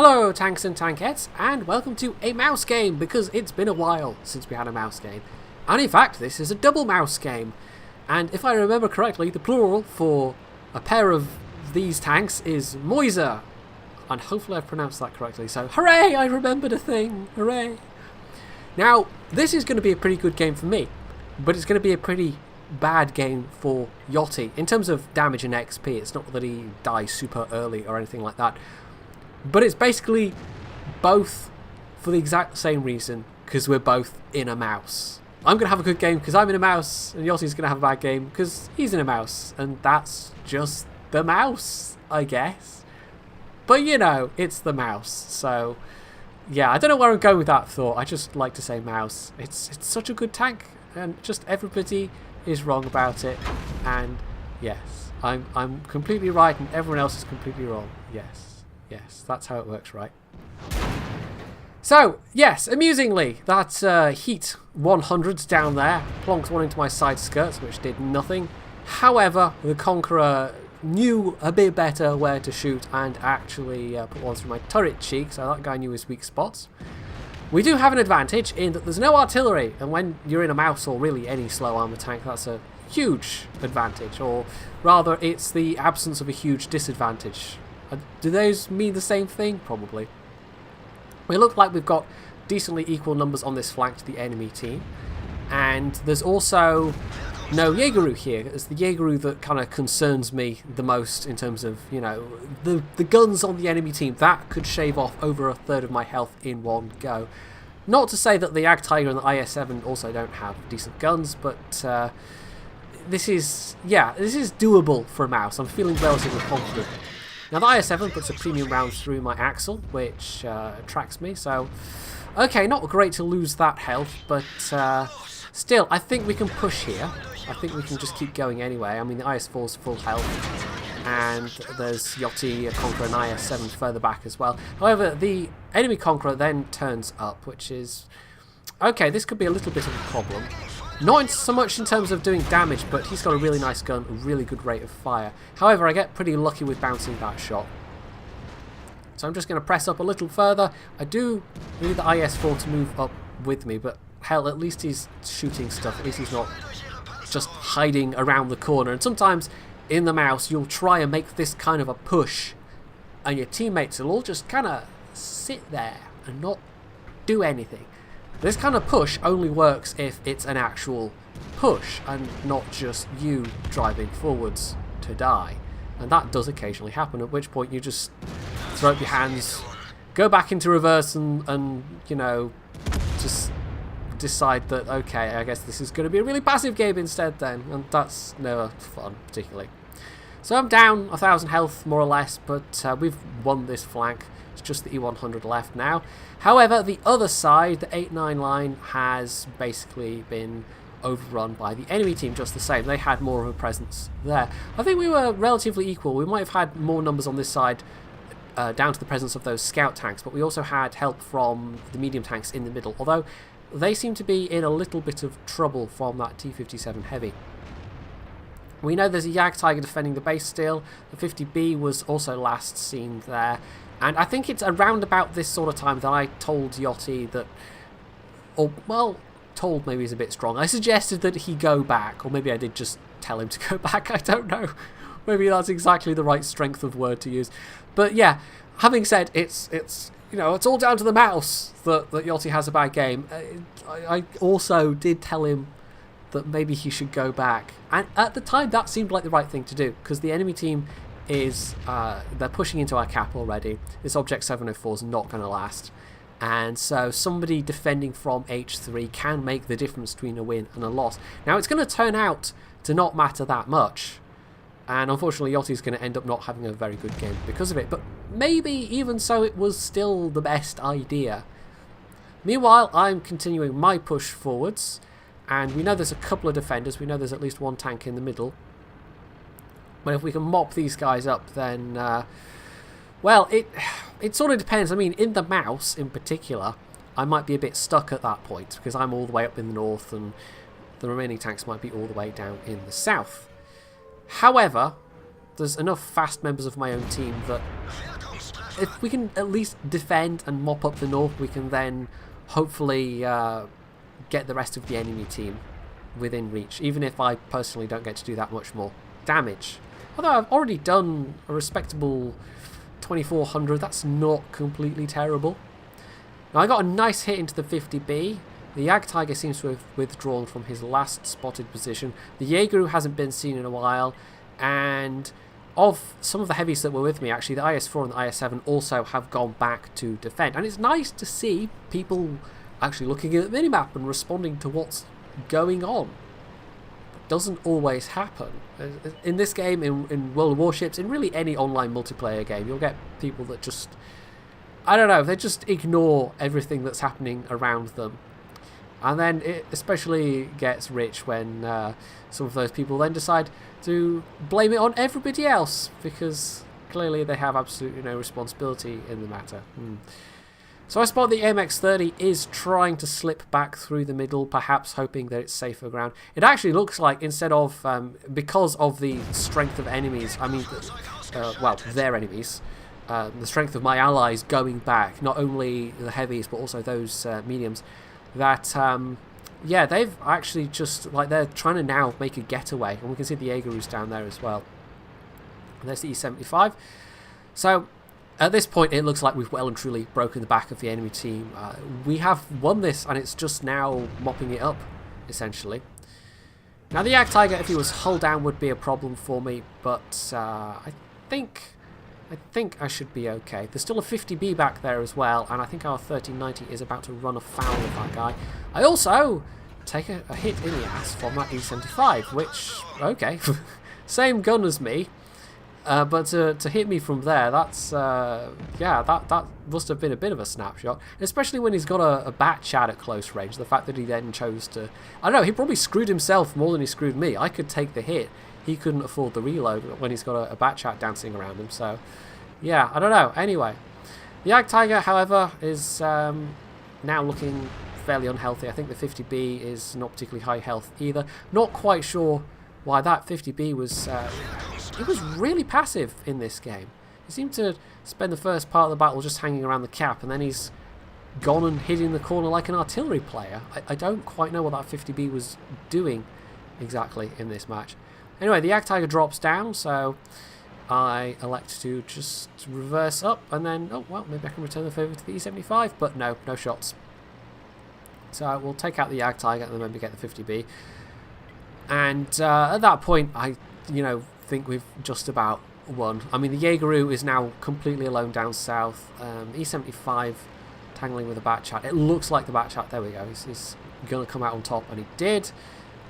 Hello tanks and tankettes, and welcome to a mouse game, because it's been a while since we had a mouse game. And in fact, this is a double mouse game. And if I remember correctly, the plural for a pair of these tanks is Moiser. And hopefully I've pronounced that correctly, so hooray, I remembered a thing, hooray. Now, this is going to be a pretty good game for me, but it's going to be a pretty bad game for Yachty. In terms of damage and XP, it's not that he dies super early or anything like that. But it's basically both for the exact same reason, because we're both in a mouse. I'm going to have a good game because I'm in a mouse, and Yachty's going to have a bad game because he's in a mouse. And that's just the mouse, I guess. But you know, it's the mouse. So yeah, I don't know where I'm going with that thought. I just like to say mouse. It's such a good tank, and just everybody is wrong about it. And yes, I'm completely right and everyone else is completely wrong. Yes, that's how it works, right? So, yes, amusingly, that Heat 100's down there plonked one into my side skirts, which did nothing. However, the Conqueror knew a bit better where to shoot and actually put one through my turret cheek, so that guy knew his weak spots. We do have an advantage in that there's no artillery, and when you're in a mouse or really any slow armor tank, that's a huge advantage, or rather it's the absence of a huge disadvantage. Do those mean the same thing? Probably. We look like we've got decently equal numbers on this flank to the enemy team, and there's also no Jaegeru here. It's the Jaegeru that kind of concerns me the most in terms of, you know, the guns on the enemy team. That could shave off over a third of my health in one go. Not to say that the Tiger and the IS-7 also don't have decent guns, but this is doable for a mouse. I'm feeling relatively confident. Now the IS-7 puts a premium round through my axle, which attracts me, so okay, not great to lose that health, but still, I think we can push here. I think we can just keep going anyway. I mean, the IS-4's full health, and there's Yachty, Conqueror, and IS-7 further back as well. However, the enemy Conqueror then turns up, which is... okay, this could be a little bit of a problem. Not so much in terms of doing damage, but he's got a really nice gun, a really good rate of fire. However, I get pretty lucky with bouncing that shot. So I'm just going to press up a little further. I do need the IS-4 to move up with me, but hell, at least he's shooting stuff. At least he's not just hiding around the corner. And sometimes in the mouse, you'll try and make this kind of a push, and your teammates will all just kind of sit there and not do anything. This kind of push only works if it's an actual push and not just you driving forwards to die. And that does occasionally happen, at which point you just throw up your hands, go back into reverse and you know, just decide that, okay, I guess this is going to be a really passive game instead then. And that's never fun, particularly. So I'm down 1,000 health, more or less, but we've won this flank. It's just the E100 left now. However, the other side, the 8-9 line, has basically been overrun by the enemy team just the same. They had more of a presence there. I think we were relatively equal. We might have had more numbers on this side down to the presence of those scout tanks, but we also had help from the medium tanks in the middle, although they seem to be in a little bit of trouble from that T-57 Heavy. We know there's a Tiger defending the base still. The 50B was also last seen there. And I think it's around about this sort of time that I told Yachty that... or, well, told maybe is a bit strong. I suggested that he go back. Or maybe I did just tell him to go back. I don't know. Maybe that's exactly the right strength of word to use. But yeah, having said it's you know, it's all down to the mouse that Yachty has a bad game. I also did tell him that maybe he should go back. And at the time, that seemed like the right thing to do, because the enemy team is, they're pushing into our cap already. This Object 704 is not going to last. And so somebody defending from H3 can make the difference between a win and a loss. Now, it's going to turn out to not matter that much. And unfortunately, Yachty's going to end up not having a very good game because of it. But maybe even so, it was still the best idea. Meanwhile, I'm continuing my push forwards. And we know there's a couple of defenders. We know there's at least one tank in the middle. But if we can mop these guys up, then... well, it sort of depends. I mean, in the mouse, in particular, I might be a bit stuck at that point, because I'm all the way up in the north, and the remaining tanks might be all the way down in the south. However, there's enough fast members of my own team that if we can at least defend and mop up the north, we can then hopefully get the rest of the enemy team within reach, even if I personally don't get to do that much more damage. Although I've already done a respectable 2400, that's not completely terrible. Now I got a nice hit into the 50B. The Jagdtiger seems to have withdrawn from his last spotted position. The Jaeger hasn't been seen in a while, and of some of the heavies that were with me, actually, the IS-4 and the IS-7 also have gone back to defend. And it's nice to see people actually looking at the minimap and responding to what's going on. It doesn't always happen. In this game, in World of Warships, in really any online multiplayer game, you'll get people that just, I don't know, they just ignore everything that's happening around them. And then it especially gets rich when some of those people then decide to blame it on everybody else, because clearly they have absolutely no responsibility in the matter. So I spot the MX-30 is trying to slip back through the middle, perhaps hoping that it's safer ground. It actually looks like, instead of, because of the strength of enemies, I mean, well, their enemies, the strength of my allies going back, not only the heavies but also those mediums, that yeah, they've actually just, like, they're trying to now make a getaway, and we can see the Jaeger's down there as well. And there's the E-75. So at this point it looks like we've well and truly broken the back of the enemy team. We have won this, and it's just now mopping it up, essentially. Now the Jagdtiger, if he was hull down, would be a problem for me, but I think I should be okay. There's still a 50B back there as well, and I think our 1390 is about to run afoul of that guy. I also take a hit in the ass from that E75, which, okay, same gun as me, but to hit me from there, that's, yeah, that must have been a bit of a snapshot, especially when he's got a bat chat at close range. The fact that he then chose to, I don't know, he probably screwed himself more than he screwed me. I could take the hit. He couldn't afford the reload when he's got a bat chat dancing around him. So, yeah, I don't know. Anyway, the Jagdtiger, however, is now looking fairly unhealthy. I think the 50B is not particularly high health either. Not quite sure why that 50B was... it was really passive in this game. He seemed to spend the first part of the battle just hanging around the cap, and then he's gone and hid in the corner like an artillery player. I don't quite know what that 50B was doing exactly in this match. Anyway, the Jagdtiger drops down, so I elect to just reverse up, and then, oh, well, maybe I can return the favour to the E75, but no shots. So we'll take out the Jagdtiger and then maybe get the 50B. And at that point, I, think we've just about won. I mean, the Jaeger is now completely alone down south. E75 tangling with the bat chat. It looks like the bat chat, there we go, he's going to come out on top, and he did.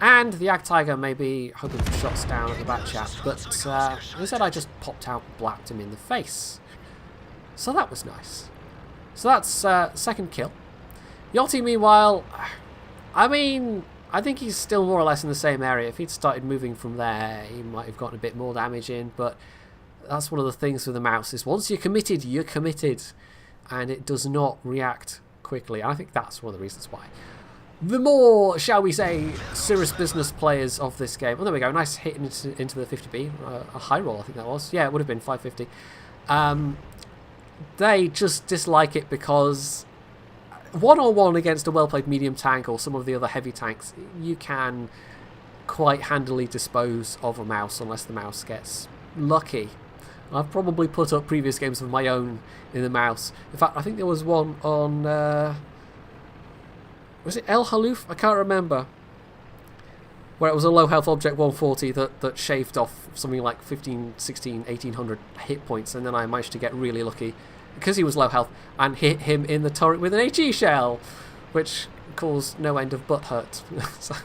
And the Jagdtiger may be hoping for shots down at the bat chat, but instead I just popped out and blapped him in the face. So that was nice. So that's second kill. Yachty, meanwhile, I mean, I think he's still more or less in the same area. If he'd started moving from there, he might have gotten a bit more damage in, but that's one of the things with the mouse, is once you're committed, and it does not react quickly. I think that's one of the reasons why. The more, shall we say, serious business players of this game... Oh, there we go. Nice hit into the 50B. A high roll, I think that was. Yeah, it would have been 550. They just dislike it because one-on-one against a well-played medium tank or some of the other heavy tanks, you can quite handily dispose of a mouse unless the mouse gets lucky. I've probably put up previous games of my own in the mouse. In fact, I think there was one on... was it El Haluf? I can't remember. Where it was a low health object 140 that shaved off something like 15, 16, 1800 hit points, and then I managed to get really lucky because he was low health and hit him in the turret with an HE shell, which caused no end of butt hurt. So,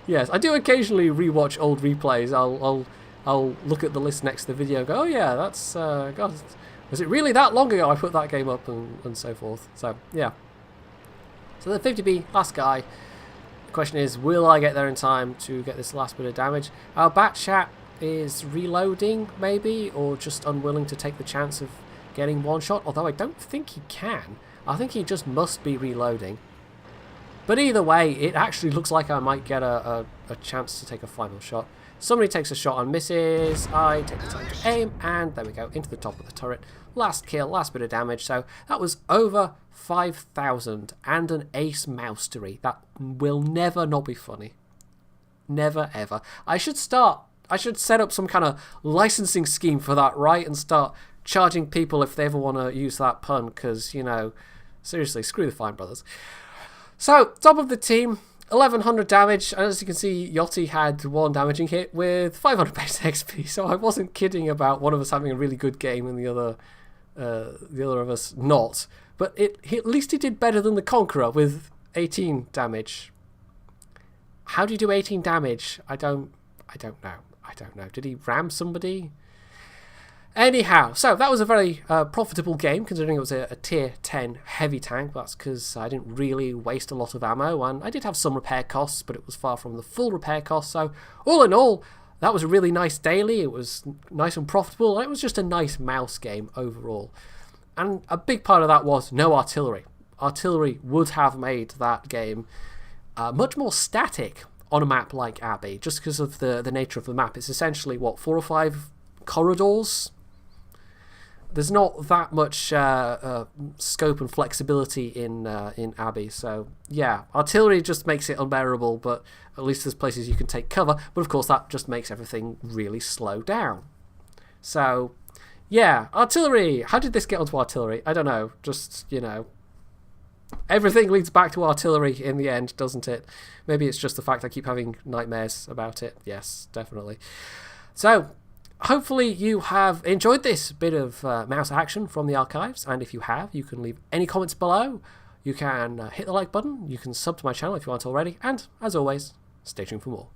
yes, I do occasionally rewatch old replays. I'll look at the list next to the video and go, oh yeah, that's God, was it really that long ago I put that game up, and so forth. So yeah. So the 50B, last guy. The question is, will I get there in time to get this last bit of damage? Our bat chat is reloading, maybe, or just unwilling to take the chance of getting one shot, although I don't think he can. I think he just must be reloading. But either way, it actually looks like I might get a chance to take a final shot. Somebody takes a shot and misses. I take the time to aim, and there we go, into the top of the turret. Last kill, last bit of damage. So that was over 5,000 and an ace mousery. That will never not be funny. Never ever. I should set up some kind of licensing scheme for that, right? And start charging people if they ever want to use that pun, because, you know, seriously, screw the Fine Brothers. So, top of the team, 1100 damage, and as you can see, Yachty had one damaging hit with 500 base XP, so I wasn't kidding about one of us having a really good game and the other of us not. But at least he did better than the Conqueror with 18 damage. How do you do 18 damage? I don't know. Did he ram somebody? Anyhow, so that was a very profitable game, considering it was a tier 10 heavy tank. That's because I didn't really waste a lot of ammo, and I did have some repair costs, but it was far from the full repair cost. So all in all, that was a really nice daily. It was nice and profitable, and it was just a nice mouse game overall. And a big part of that was no artillery. Artillery would have made that game much more static on a map like Abbey, just because of the nature of the map. It's essentially, what, 4 or 5 corridors? There's not that much scope and flexibility in Abbey, so yeah, artillery just makes it unbearable, but at least there's places you can take cover, but of course that just makes everything really slow down. So, yeah, artillery! How did this get onto artillery? I don't know, just, you know, everything leads back to artillery in the end, doesn't it? Maybe it's just the fact I keep having nightmares about it. Yes, definitely. So, hopefully you have enjoyed this bit of mouse action from the archives, and if you have, you can leave any comments below. You can hit the like button, you can sub to my channel if you aren't already, and as always, stay tuned for more.